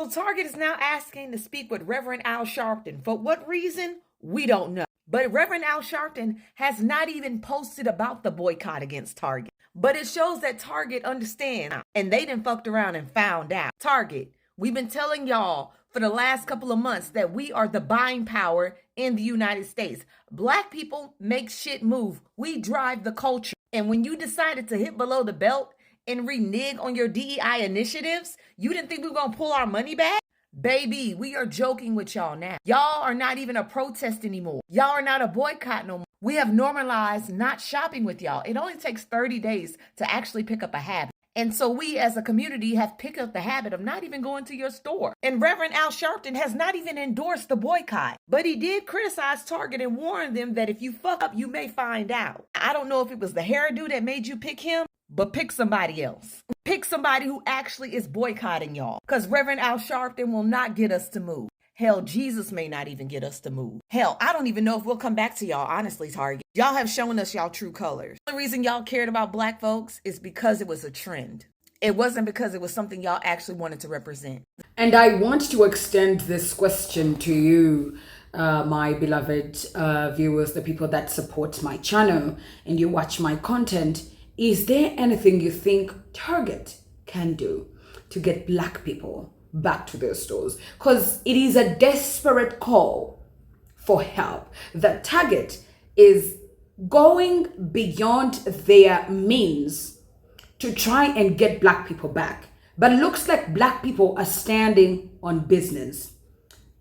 So Target is now asking to speak with Reverend Al Sharpton. For what reason? We don't know. But Reverend Al Sharpton has not even posted about the boycott against Target. But it shows that Target understands, and they done fucked around and found out. Target, we've been telling y'all for the last couple of months that we are the buying power in the United States. Black people make shit move. We drive the culture. And when you decided to hit below the belt and renege on your DEI initiatives, you didn't think we were going to pull our money back? Baby, we are joking with y'all now. Y'all are not even a protest anymore. Y'all are not a boycott no more. We have normalized not shopping with y'all. It only takes 30 days to actually pick up a habit. And so we as a community have picked up the habit of not even going to your store. And Reverend Al Sharpton has not even endorsed the boycott. But he did criticize Target and warn them that if you fuck up, you may find out. I don't know if it was the hairdo that made you pick him, but pick somebody else. Pick somebody who actually is boycotting y'all. Because Reverend Al Sharpton will not get us to move. Hell, Jesus may not even get us to move. Hell, I don't even know if we'll come back to y'all, honestly, Target. Y'all have shown us y'all true colors. The reason y'all cared about black folks is because it was a trend. It wasn't because it was something y'all actually wanted to represent. And I want to extend this question to you, my beloved viewers, the people that support my channel and you watch my content. Is there anything you think Target can do to get black people back to their stores? Because it is a desperate call for help. The Target is going beyond their means to try and get black people back. But it looks like black people are standing on business.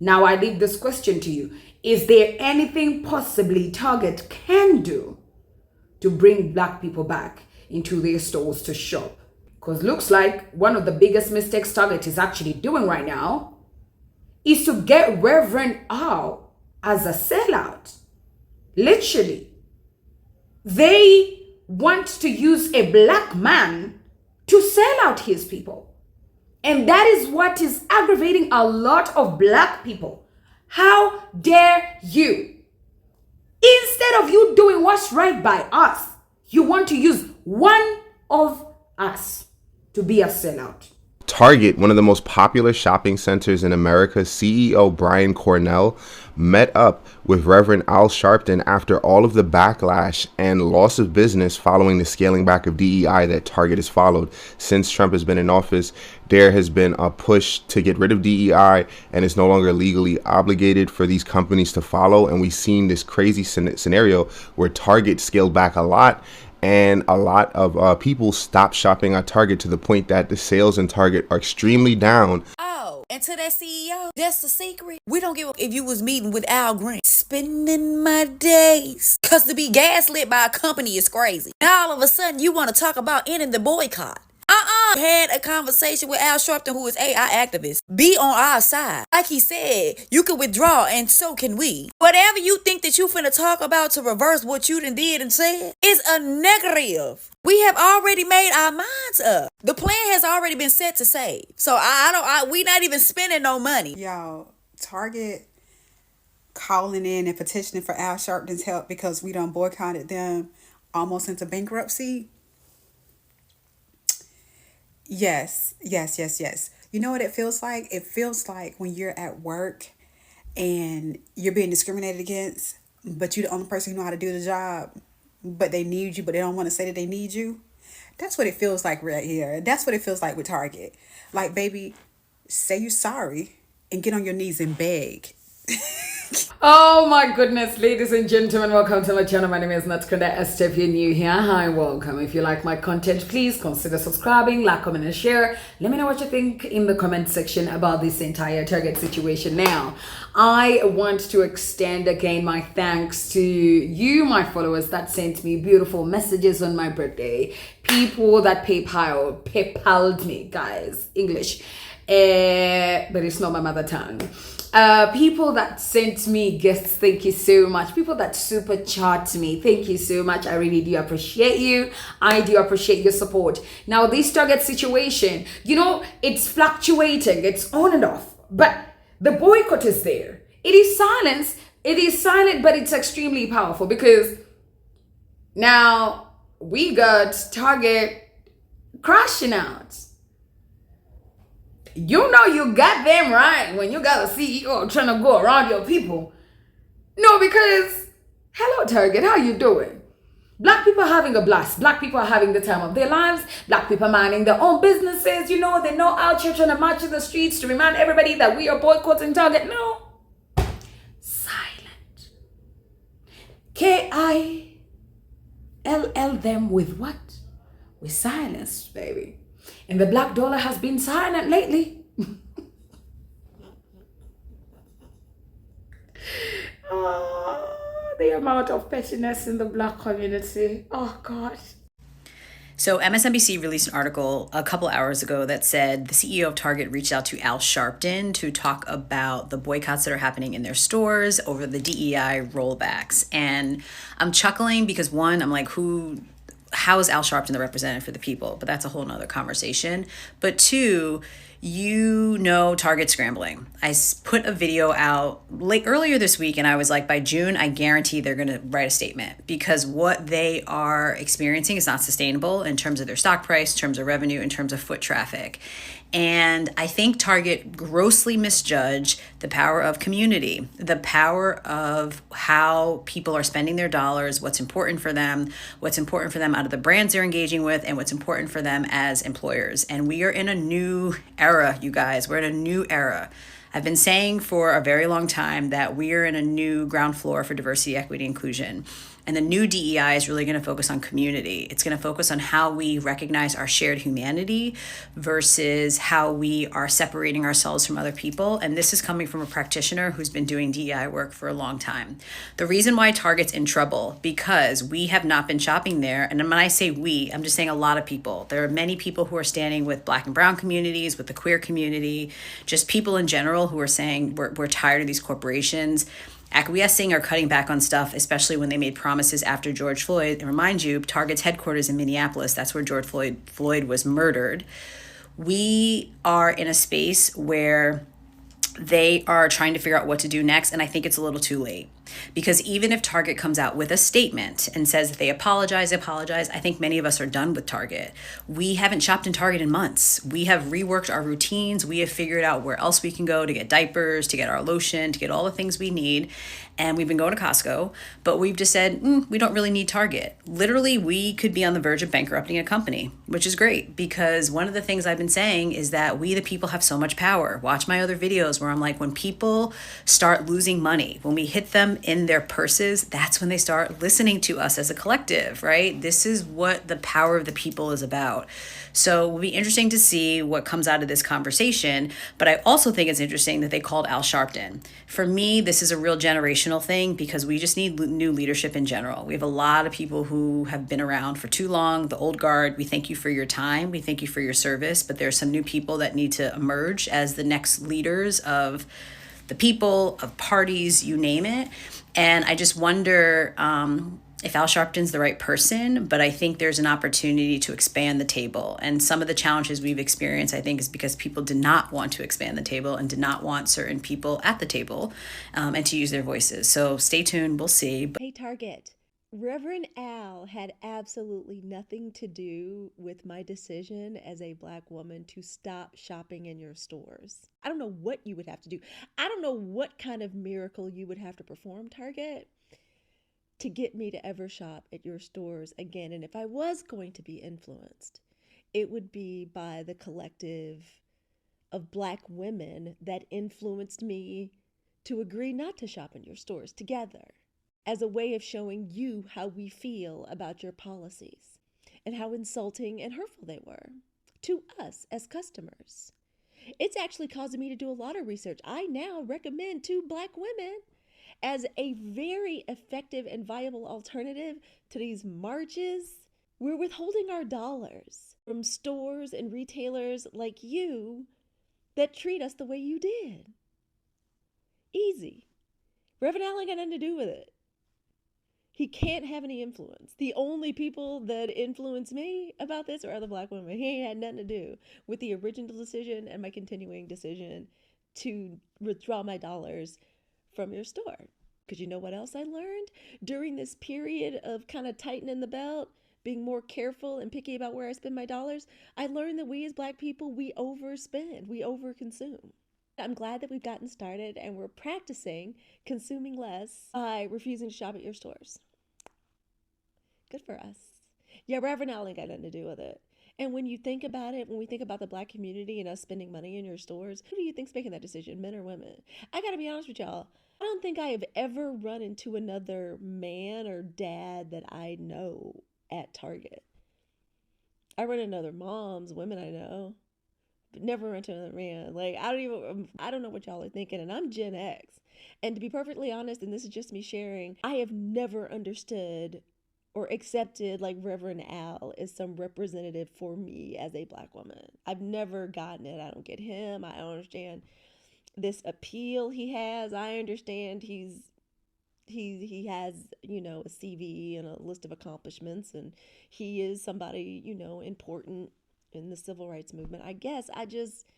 Now I leave this question to you. Is there anything possibly Target can do to bring black people back into their stores to shop? Because looks like one of the biggest mistakes Target is actually doing right now is to get Reverend Al as a sellout. Literally. They want to use a black man to sell out his people. And that is what is aggravating a lot of black people. How dare you? Instead of you doing what's right by us, you want to use one of us to be a sellout. Target, one of the most popular shopping centers in America, CEO Brian Cornell met up with Reverend Al Sharpton after all of the backlash and loss of business following the scaling back of DEI that Target has followed since Trump has been in office. There has been a push to get rid of DEI, and it's no longer legally obligated for these companies to follow. And we've seen this crazy scenario where Target scaled back a lot, and a lot of people stopped shopping at Target to the point that the sales in Target are extremely down. Oh, and to that CEO, that's the secret. We don't give a if you was meeting with Al Green. Spending my days. Because to be gaslit by a company is crazy. Now all of a sudden you want to talk about ending the boycott. Had a conversation with Al Sharpton, who is AI activist. Be on our side. Like he said, you can withdraw and so can we. Whatever you think that you finna talk about to reverse what you done did and said is a negative. We have already made our minds up. The plan has already been set to save. So we not even spending no money. Y'all, Target calling in and petitioning for Al Sharpton's help because we done boycotted them almost into bankruptcy. Yes. You know what it feels like? It feels like when you're at work and you're being discriminated against, but you're the only person who know how to do the job, but they need you, but they don't want to say that they need you. That's what it feels like right here. That's what it feels like with Target. Like, baby, say you're sorry and get on your knees and beg. Oh my goodness, ladies and gentlemen, welcome to my channel. My name is Natkonda Esther. If you're new here, hi, welcome. If you like my content, please consider subscribing, like, comment, and share. Let me know what you think in the comment section about this entire Target situation. Now, I want to extend again my thanks to you, my followers that sent me beautiful messages on my birthday. People that PayPal'd me, guys, English, but it's not my mother tongue. People that sent me gifts, thank you so much. People that super chat me, thank you so much. I really do appreciate you. I do appreciate your support. Now, this Target situation, you know, it's fluctuating, it's on and off, but the boycott is there. It is silent, but it's extremely powerful because now we got Target crashing out. You know you got them right when you got a CEO trying to go around your people. No, because, hello Target, how you doing? Black people are having a blast. Black people are having the time of their lives. Black people minding their own businesses. You know, they're not out here trying to march in the streets to remind everybody that we are boycotting Target. No. Silent. Kill them with what? With silence, baby. And the black dollar has been silent lately. Oh, the amount of pettiness in the black community. Oh, gosh. So MSNBC released an article a couple hours ago that said the CEO of Target reached out to Al Sharpton to talk about the boycotts that are happening in their stores over the DEI rollbacks. And I'm chuckling because one, I'm like, how is Al Sharpton the representative for the people? But that's a whole nother conversation. But two, Target scrambling. I put a video out earlier this week and I was like, by June, I guarantee they're going to write a statement because what they are experiencing is not sustainable in terms of their stock price, in terms of revenue, in terms of foot traffic. And I think Target grossly misjudged the power of community, the power of how people are spending their dollars, what's important for them out of the brands they're engaging with, and what's important for them as employers. And we are in a new era, you guys. We're in a new era. I've been saying for a very long time that we are in a new ground floor for diversity, equity, inclusion. And the new DEI is really going to focus on community. It's going to focus on how we recognize our shared humanity versus how we are separating ourselves from other people. And this is coming from a practitioner who's been doing DEI work for a long time. The reason why Target's in trouble, because we have not been shopping there. And when I say we, I'm just saying a lot of people. There are many people who are standing with Black and brown communities, with the queer community, just people in general who are saying we're tired of these corporations acquiescing or cutting back on stuff, especially when they made promises after George Floyd. And remind you, Target's headquarters in Minneapolis, that's where George Floyd was murdered. We are in a space where they are trying to figure out what to do next. And I think it's a little too late. Because even if Target comes out with a statement and says that they apologize, I think many of us are done with Target. We haven't shopped in Target in months. We have reworked our routines. We have figured out where else we can go to get diapers, to get our lotion, to get all the things we need. And we've been going to Costco, but we've just said, we don't really need Target. Literally, we could be on the verge of bankrupting a company, which is great because one of the things I've been saying is that we, the people, have so much power. Watch my other videos where I'm like, when people start losing money, when we hit them in their purses, that's when they start listening to us as a collective, right? This is what the power of the people is about. So it will be interesting to see what comes out of this conversation. But I also think it's interesting that they called Al Sharpton. For me, this is a real generational thing because we just need new leadership in general. We have a lot of people who have been around for too long, the old guard. We thank you for your time. We thank you for your service. But there are some new people that need to emerge as the next leaders of the people, of parties, you name it. And I just wonder if Al Sharpton's the right person, but I think there's an opportunity to expand the table. And some of the challenges we've experienced, I think, is because people did not want to expand the table and did not want certain people at the table and to use their voices. So stay tuned. We'll see. Hey, Target. Reverend Al had absolutely nothing to do with my decision as a Black woman to stop shopping in your stores. I don't know what you would have to do. I don't know what kind of miracle you would have to perform, Target, to get me to ever shop at your stores again. And if I was going to be influenced, it would be by the collective of Black women that influenced me to agree not to shop in your stores together, as a way of showing you how we feel about your policies and how insulting and hurtful they were to us as customers. It's actually causing me to do a lot of research. I now recommend to Black women as a very effective and viable alternative to these marches. We're withholding our dollars from stores and retailers like you that treat us the way you did. Easy. Reverend Al ain't got nothing to do with it. He can't have any influence. The only people that influence me about this are other Black women. He ain't had nothing to do with the original decision and my continuing decision to withdraw my dollars from your store. Because you know what else I learned during this period of kind of tightening the belt? being more careful and picky about where I spend my dollars, I learned that we as Black people, we overspend, we overconsume. I'm glad that we've gotten started and we're practicing consuming less by refusing to shop at your stores. Good for us. Yeah, Reverend Al ain't got nothing to do with it. And when you think about it, when we think about the Black community and us spending money in your stores, who do you think's making that decision, men or women? I gotta be honest with y'all. I don't think I have ever run into another man or dad that I know at Target. I run into other moms, women I know, but never run into another man. Like, I don't know what y'all are thinking, and I'm Gen X. And to be perfectly honest, and this is just me sharing, I have never understood or accepted like Reverend Al as some representative for me as a Black woman. I've never gotten it. I don't get him. I don't understand this appeal he has. I understand he has, you know, a CV and a list of accomplishments, and he is somebody, you know, important in the civil rights movement. I guess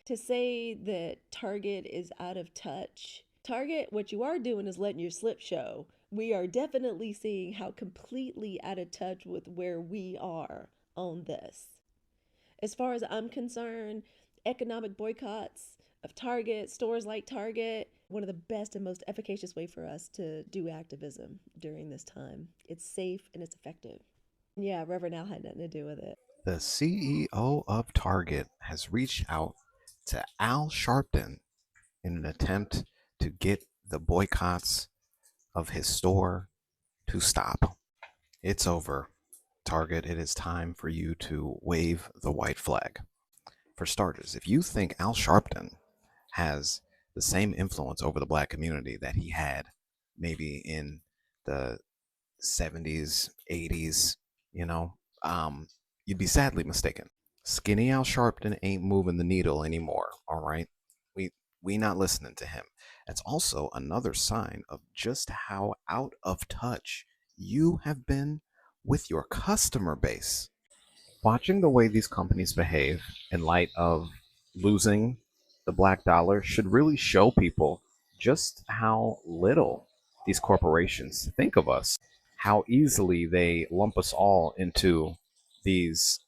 to say that Target is out of touch. Target, what you are doing is letting your slip show. We are definitely seeing how completely out of touch with where we are on this. As far as I'm concerned, economic boycotts of Target, stores like Target, one of the best and most efficacious way for us to do activism during this time. It's safe and it's effective. Yeah, Reverend Al had nothing to do with it. The CEO of Target has reached out to Al Sharpton in an attempt to get the boycotts of his store to stop. It's over, Target. It is time for you to wave the white flag. For starters, if you think Al Sharpton has the same influence over the Black community that he had maybe in the 70s, 80s, you'd be sadly mistaken. Skinny Al Sharpton ain't moving the needle anymore, all right? We not listening to him. That's also another sign of just how out of touch you have been with your customer base. Watching the way these companies behave in light of losing the black dollar should really show people just how little these corporations think of us, how easily they lump us all into these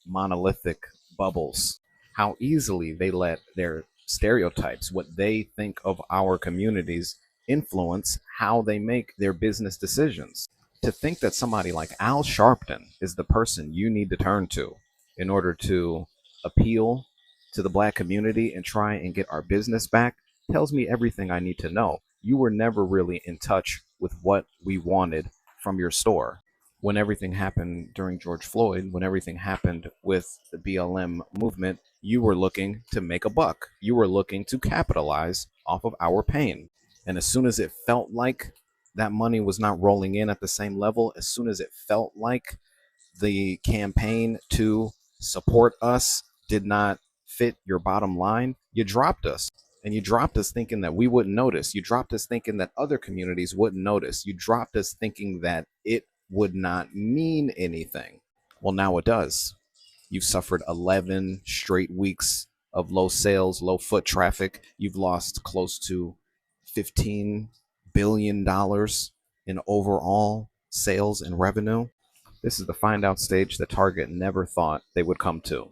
monolithic bubbles, how easily they let their stereotypes, what they think of our communities, influence how they make their business decisions. To think that somebody like Al Sharpton is the person you need to turn to in order to appeal to the Black community and try and get our business back tells me everything I need to know. You were never really in touch with what we wanted from your store. When everything happened during George Floyd, when everything happened with the BLM movement, you were looking to make a buck. You were looking to capitalize off of our pain. And as soon as it felt like that money was not rolling in at the same level, as soon as it felt like the campaign to support us did not fit your bottom line, you dropped us. And you dropped us thinking that we wouldn't notice. You dropped us thinking that other communities wouldn't notice. You dropped us thinking that it would not mean anything. Well, now it does. You've suffered 11 straight weeks of low sales, low foot traffic. You've lost close to $15 billion in overall sales and revenue. This is the find out stage that Target never thought they would come to,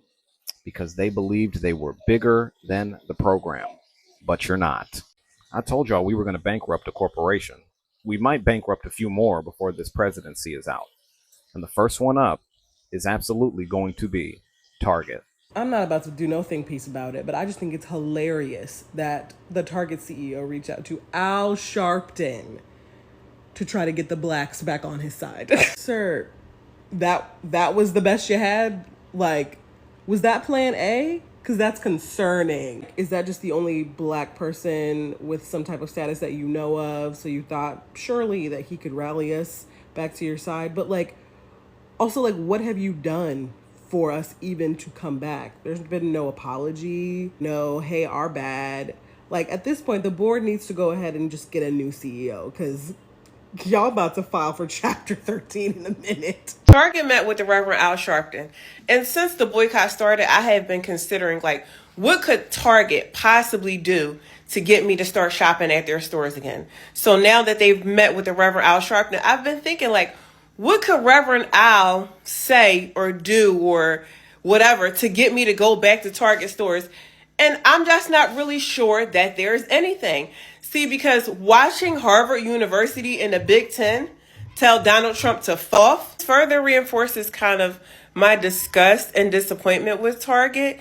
because they believed they were bigger than the program. But you're not. I told y'all we were going to bankrupt a corporation. We might bankrupt a few more before this presidency is out. And the first one up is absolutely going to be Target. I'm not about to do no think piece about it, but I just think it's hilarious that the Target CEO reached out to Al Sharpton to try to get the blacks back on his side. Sir, that was the best you had? Like, was that plan A? Because that's concerning. Is that just the only black person with some type of status that you know of? So you thought surely that he could rally us back to your side. But also what have you done for us even to come back? There's been no apology, no, hey, our bad. At this point, the board needs to go ahead and just get a new CEO, because y'all about to file for Chapter 13 in a minute. Target met with the Reverend Al Sharpton. And since the boycott started, I have been considering, what could Target possibly do to get me to start shopping at their stores again? So now that they've met with the Reverend Al Sharpton, I've been thinking, what could Reverend Al say or do or whatever to get me to go back to Target stores? And I'm just not really sure that there's anything. See, because watching Harvard University and the Big Ten tell Donald Trump to f off further reinforces kind of my disgust and disappointment with Target.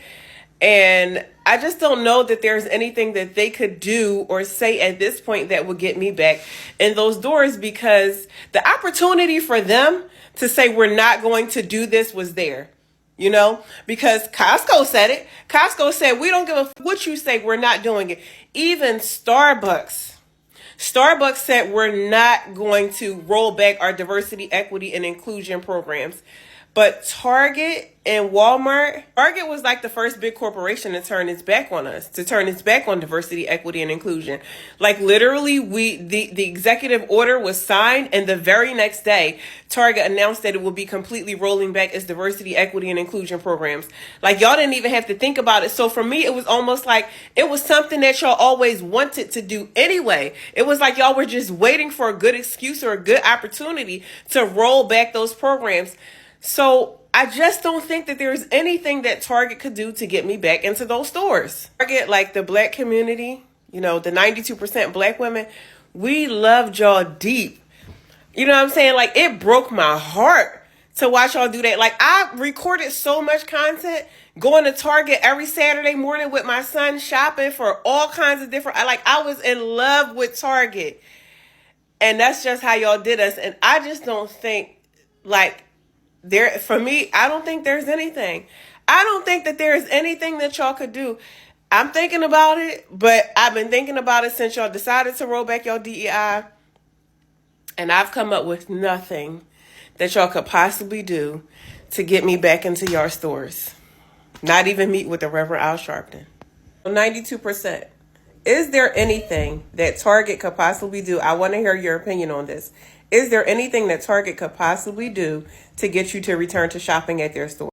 And I just don't know that there's anything that they could do or say at this point that would get me back in those doors, because the opportunity for them to say we're not going to do this was there. You know, because Costco said it. Costco said, we don't give a what you say, we're not doing it. Even Starbucks said we're not going to roll back our diversity, equity, and inclusion programs. But Target and Walmart, Target was like the first big corporation to turn its back on us, to turn its back on diversity, equity, and inclusion. Like literally, the executive order was signed, and the very next day, Target announced that it would be completely rolling back its diversity, equity, and inclusion programs. Like y'all didn't even have to think about it. So for me, it was almost like it was something that y'all always wanted to do anyway. It was like y'all were just waiting for a good excuse or a good opportunity to roll back those programs. So I just don't think that there's anything that Target could do to get me back into those stores. Target, like the black community, you know, the 92% black women, we loved y'all deep. You know what I'm saying? Like, it broke my heart to watch y'all do that. Like, I recorded so much content going to Target every Saturday morning with my son, shopping for all kinds of different, I was in love with Target. And that's just how y'all did us. And I just don't think, like, for me, I don't think there's anything. I don't think that there's anything that y'all could do. I'm thinking about it, but I've been thinking about it since y'all decided to roll back your DEI. And I've come up with nothing that y'all could possibly do to get me back into your stores. Not even meet with the Reverend Al Sharpton. 92%. Is there anything that Target could possibly do? I want to hear your opinion on this. Is there anything that Target could possibly do to get you to return to shopping at their store?